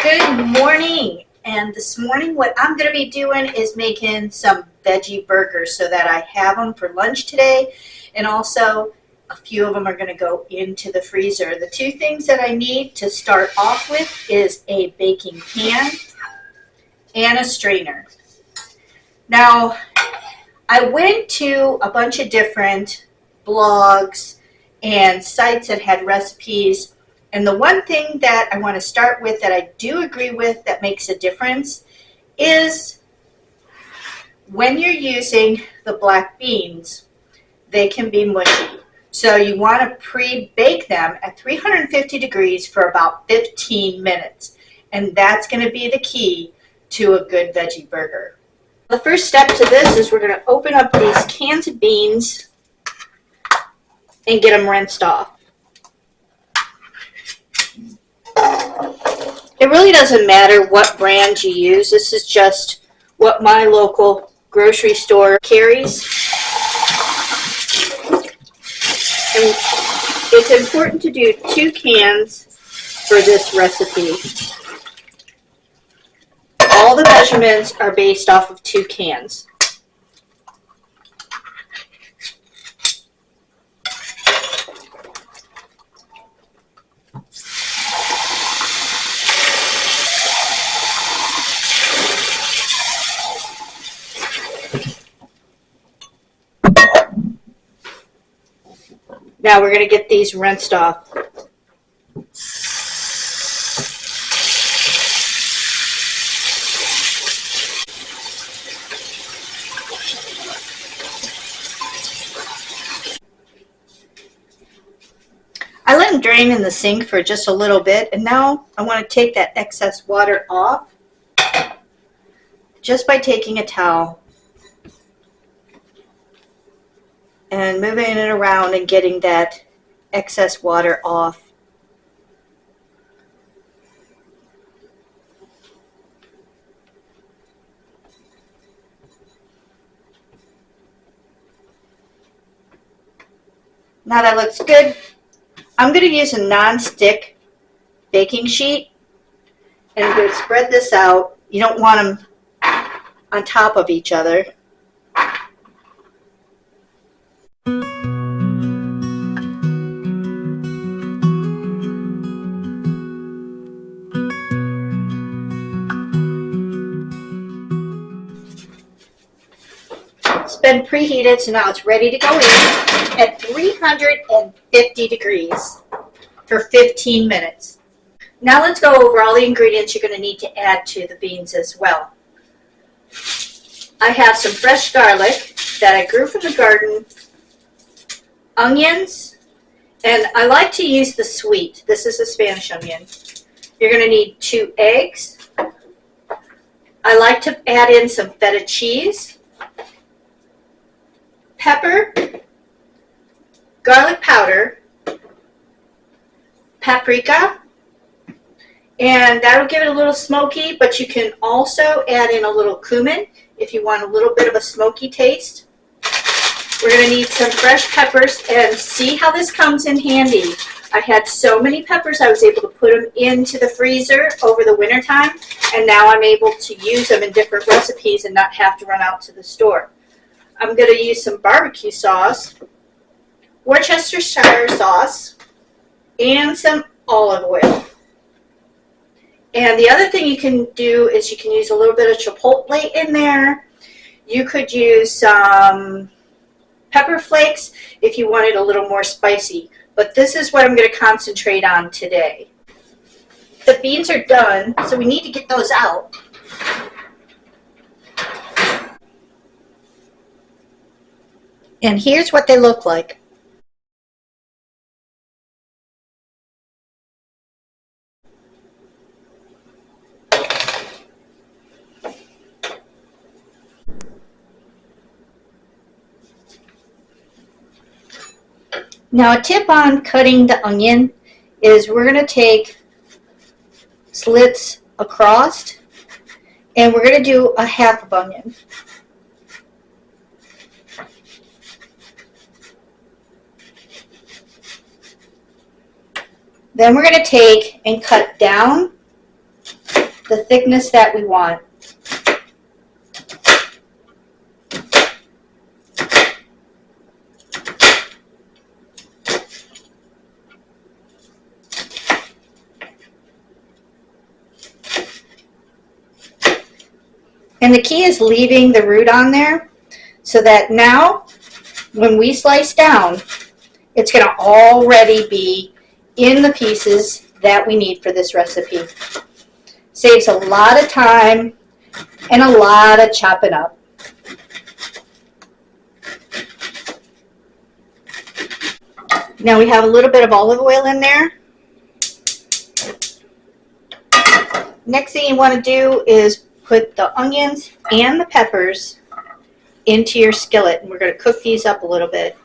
Good morning, and this morning what I'm going to be doing is making some veggie burgers so that I have them for lunch today, and also a few of them are going to go into the freezer. The two things that I need to start off with is a baking pan and a strainer. Now, I went to a bunch of different blogs and sites that had recipes. And the one thing that I want to start with that I do agree with that makes a difference is when you're using the black beans, they can be mushy. So you want to pre-bake them at 350 degrees for about 15 minutes. And that's going to be the key to a good veggie burger. The first step to this is we're going to open up these cans of beans and get them rinsed off. It really doesn't matter what brand you use. This is just what my local grocery store carries. And it's important to do 2 cans for this recipe. All the measurements are based off of 2 cans. Now we're going to get these rinsed off. I let them drain in the sink for just a little bit, and now I want to take that excess water off just by taking a towel and moving it around and getting that excess water off. Now that looks good. I'm going to use a non-stick baking sheet, and I'm going to spread this out. You don't want them on top of each other. It's been preheated, so now it's ready to go in at 350 degrees for 15 minutes. Now let's go over all the ingredients you're going to need to add to the beans as well. I have some fresh garlic that I grew from the garden, onions, and I like to use the sweet. This is a Spanish onion. You're going to need 2 eggs. I like to add in some feta cheese, pepper, garlic powder, paprika, and that'll give it a little smoky, but you can also add in a little cumin if you want a little bit of a smoky taste. We're going to need some fresh peppers, and see how this comes in handy. I had so many peppers I was able to put them into the freezer over the winter time, and now I'm able to use them in different recipes and not have to run out to the store. I'm going to use some barbecue sauce, Worcestershire sauce, and some olive oil. And the other thing you can do is you can use a little bit of chipotle in there. You could use some pepper flakes if you want it a little more spicy. But this is what I'm going to concentrate on today. The beans are done, so we need to get those out. And here's what they look like. Now a tip on cutting the onion is we're going to take slits across, and we're going to do a half of onion. Then we're going to take and cut down the thickness that we want. And the key is leaving the root on there so that now when we slice down, it's going to already be in the pieces that we need for this recipe. Saves a lot of time and a lot of chopping up. Now we have a little bit of olive oil in there. Next thing you want to do is put the onions and the peppers into your skillet, and we're going to cook these up a little bit.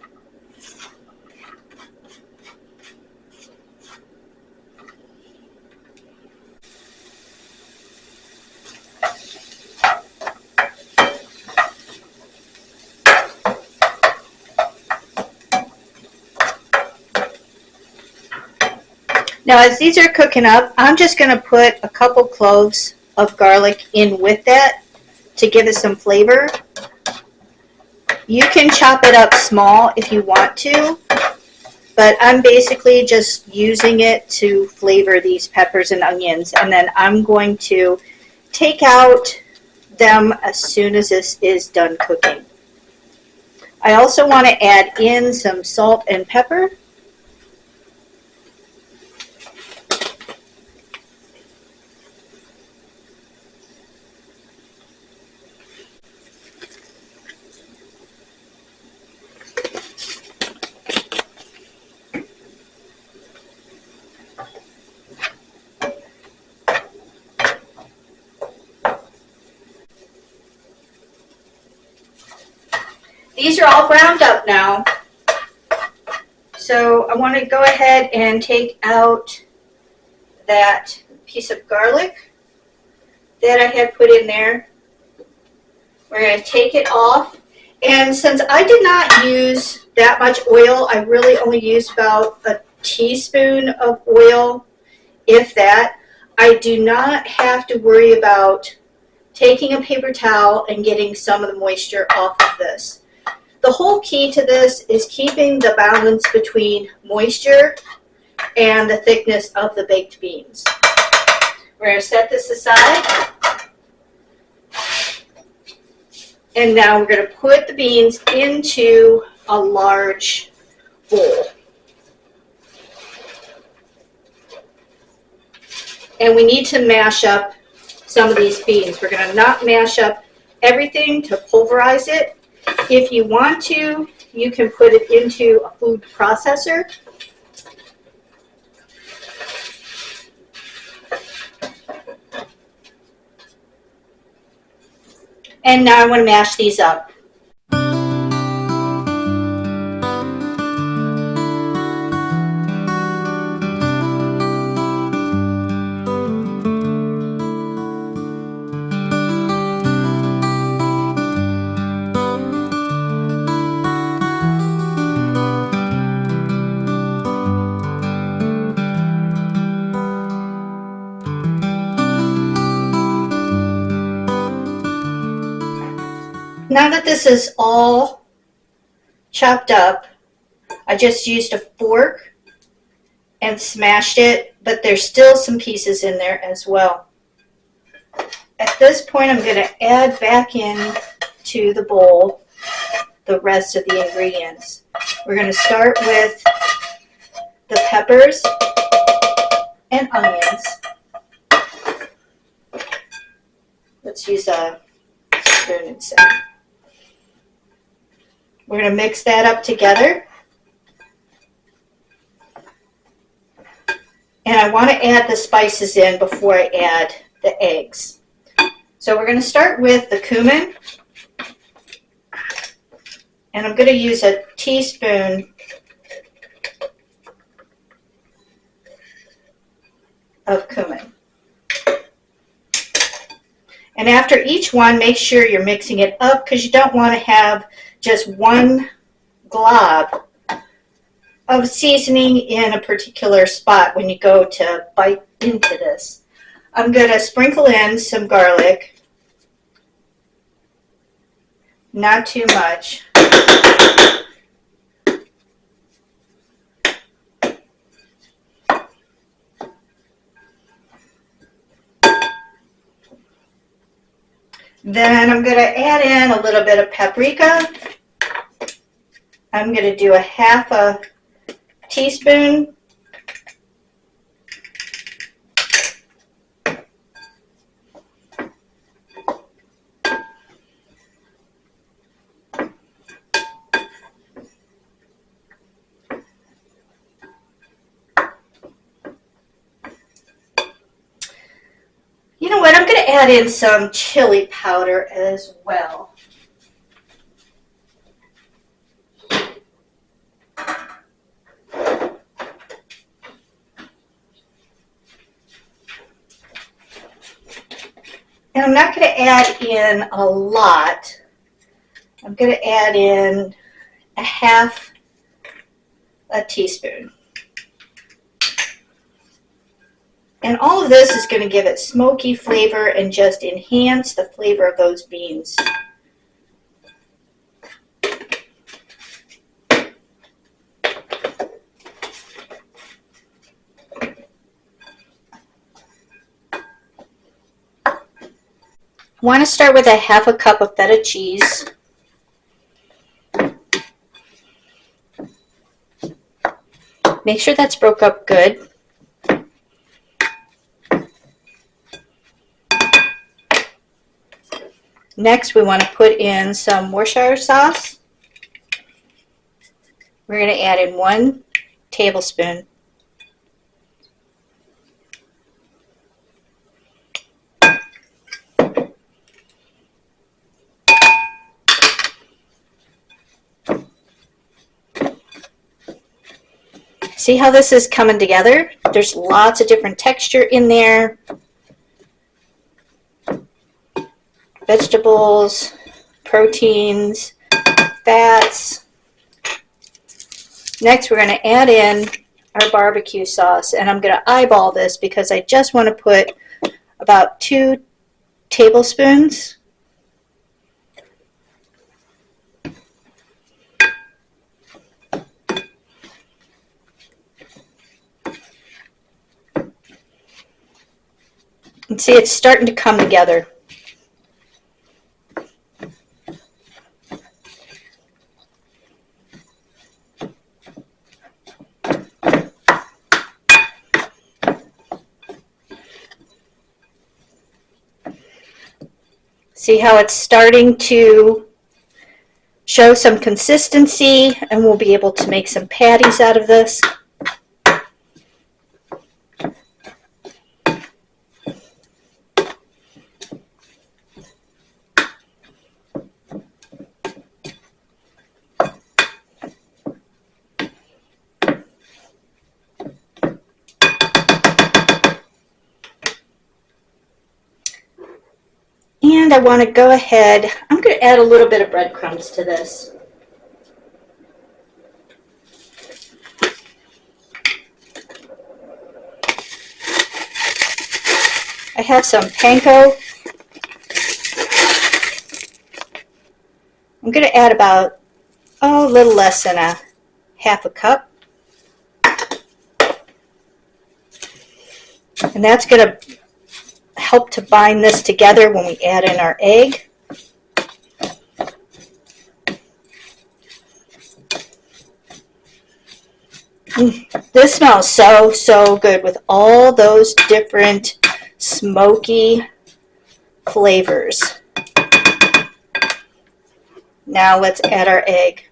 Now as these are cooking up, I'm just going to put a couple cloves of garlic in with that to give it some flavor. You can chop it up small if you want to, but I'm basically just using it to flavor these peppers and onions, and then I'm going to take out them as soon as this is done cooking. I also want to add in some salt and pepper. These are all browned up now, so I want to go ahead and take out that piece of garlic that I had put in there. We're going to take it off, and since I did not use that much oil, I really only used about a teaspoon of oil, if that. I do not have to worry about taking a paper towel and getting some of the moisture off of this. The whole key to this is keeping the balance between moisture and the thickness of the baked beans. We're going to set this aside. And now we're going to put the beans into a large bowl. And we need to mash up some of these beans. We're going to not mash up everything to pulverize it. If you want to, you can put it into a food processor. And now I want to mash these up. Now that this is all chopped up, I just used a fork and smashed it, but there's still some pieces in there as well. At this point, I'm going to add back in to the bowl the rest of the ingredients. We're going to start with the peppers and onions. Let's use a spoon instead. We're going to mix that up together. And I want to add the spices in before I add the eggs. So we're going to start with the cumin. And I'm going to use a teaspoon of cumin. And after each one, make sure you're mixing it up because you don't want to have just one glob of seasoning in a particular spot when you go to bite into this. I'm going to sprinkle in some garlic, not too much. Then I'm going to add in a little bit of paprika. I'm going to do a half a teaspoon. You know what? I'm going to add in some chili powder as well. And I'm not going to add in a lot. I'm going to add in a half a teaspoon. And all of this is going to give it smoky flavor and just enhance the flavor of those beans. I want to start with a half a cup of feta cheese. Make sure that's broke up good. Next, we want to put in some Worcestershire sauce. We're going to add in 1 tablespoon. See how this is coming together? There's lots of different texture in there. Vegetables, proteins, fats. Next, we're going to add in our barbecue sauce, and I'm going to eyeball this because I just want to put about 2 tablespoons. And see, it's starting to come together. See how it's starting to show some consistency, and we'll be able to make some patties out of this. And I want to go ahead, I'm going to add a little bit of breadcrumbs to this. I have some panko. I'm going to add about, a little less than a half a cup. And that's going to help to bind this together when we add in our egg. This smells so good with all those different smoky flavors. Now let's add our egg.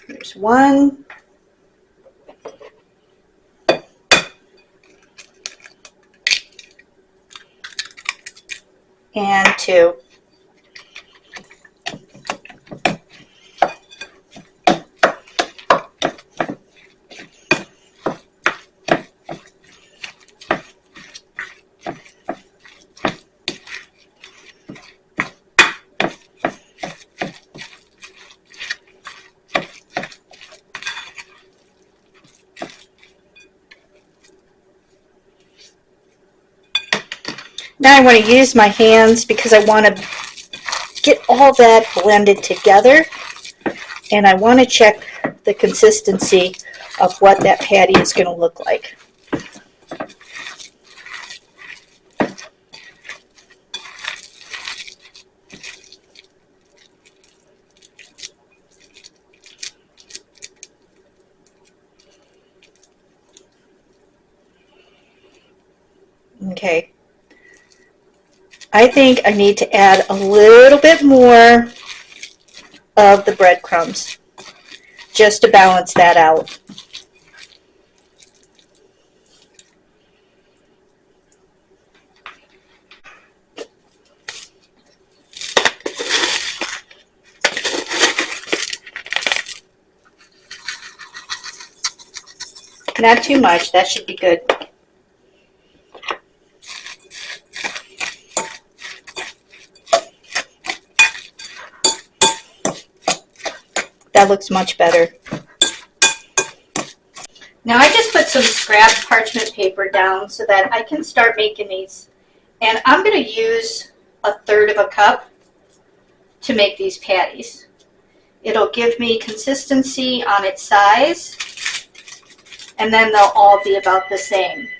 There's 1. And 2. Now I want to use my hands because I want to get all that blended together, and I want to check the consistency of what that patty is going to look like. Okay, I think I need to add a little bit more of the breadcrumbs just to balance that out. Not too much, that should be good. That looks much better. Now I just put some scrap parchment paper down so that I can start making these. And I'm going to use 1/3 cup to make these patties. It'll give me consistency on its size, and then they'll all be about the same.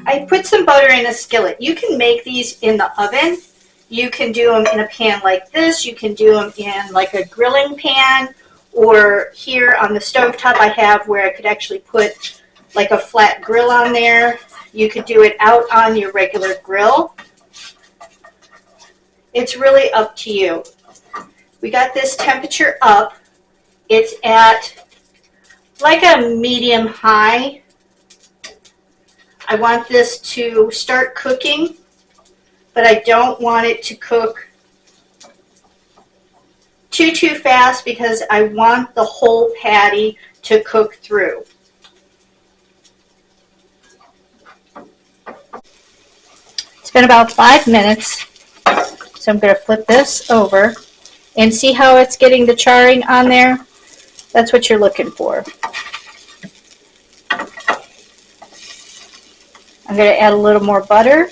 I put some butter in a skillet. You can make these in the oven. You can do them in a pan like this. You can do them in like a grilling pan, or here on the stovetop I have where I could actually put like a flat grill on there. You could do it out on your regular grill. It's really up to you. We got this temperature up. It's at like a medium high. I want this to start cooking, but I don't want it to cook too fast because I want the whole patty to cook through. It's been about 5 minutes, so I'm going to flip this over and see how it's getting the charring on there. That's what you're looking for. I'm going to add a little more butter.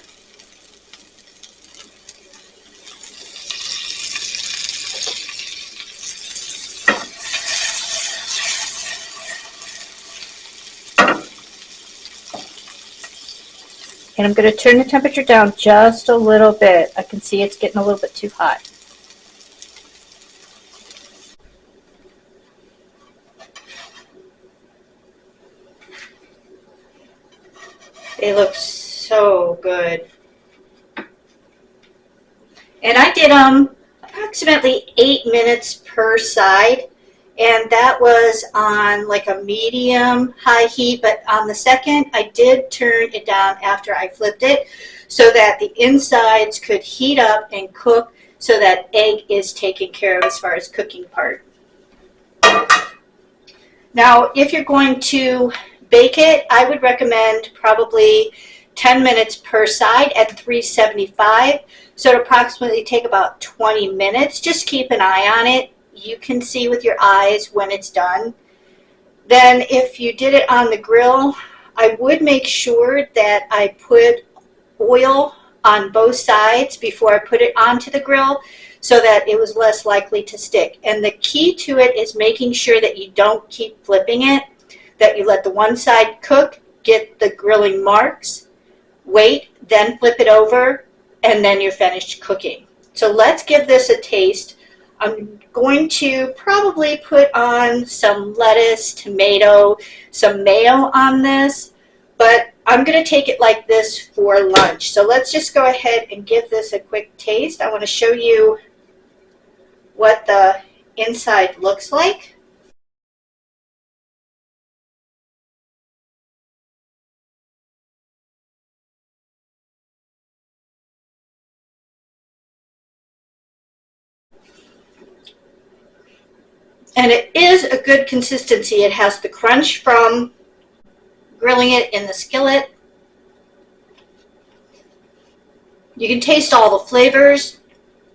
And I'm going to turn the temperature down just a little bit. I can see it's getting a little bit too hot. They look so good. And I did them approximately 8 minutes per side, and that was on like a medium high heat, but on the second I did turn it down after I flipped it so that the insides could heat up and cook, so that egg is taken care of as far as cooking part. Now if you're going to bake it, I would recommend probably 10 minutes per side at 375. So it approximately take about 20 minutes. Just keep an eye on it. You can see with your eyes when it's done. Then if you did it on the grill, I would make sure that I put oil on both sides before I put it onto the grill so that it was less likely to stick. And the key to it is making sure that you don't keep flipping it, that you let the one side cook, get the grilling marks, wait, then flip it over, and then you're finished cooking. So let's give this a taste. I'm going to probably put on some lettuce, tomato, some mayo on this, but I'm going to take it like this for lunch. So let's just go ahead and give this a quick taste. I want to show you what the inside looks like. And it is a good consistency. It has the crunch from grilling it in the skillet. You can taste all the flavors,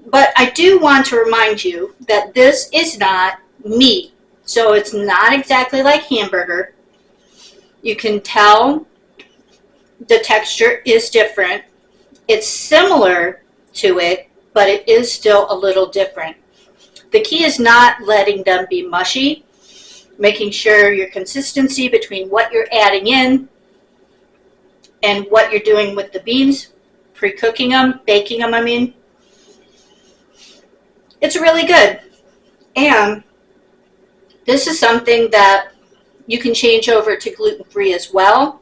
but I do want to remind you that this is not meat. So it's not exactly like hamburger. You can tell the texture is different. It's similar to it, but it is still a little different. The key is not letting them be mushy, making sure your consistency between what you're adding in and what you're doing with the beans, pre-cooking them, baking them, I mean. It's really good. And this is something that you can change over to gluten-free as well.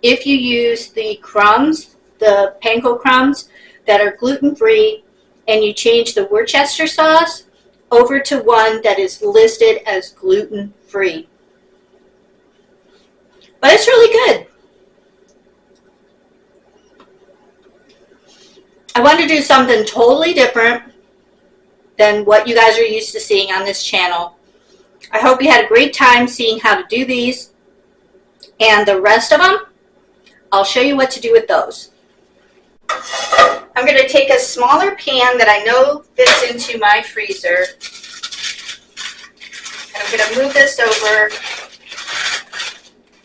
If you use the crumbs, the panko crumbs that are gluten-free, and you change the Worcester sauce over to one that is listed as gluten-free. But it's really good. I want to do something totally different than what you guys are used to seeing on this channel. I hope you had a great time seeing how to do these. And the rest of them, I'll show you what to do with those. I'm going to take a smaller pan that I know fits into my freezer. And I'm going to move this over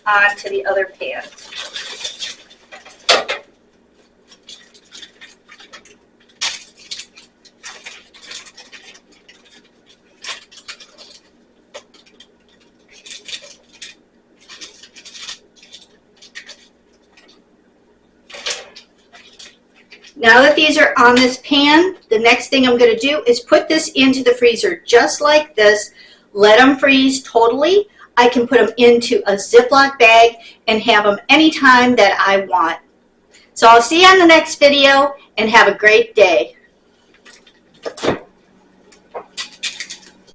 onto the other pan. Now that these are on this pan, the next thing I'm going to do is put this into the freezer just like this. Let them freeze totally. I can put them into a Ziploc bag and have them anytime that I want. So I'll see you on the next video and have a great day.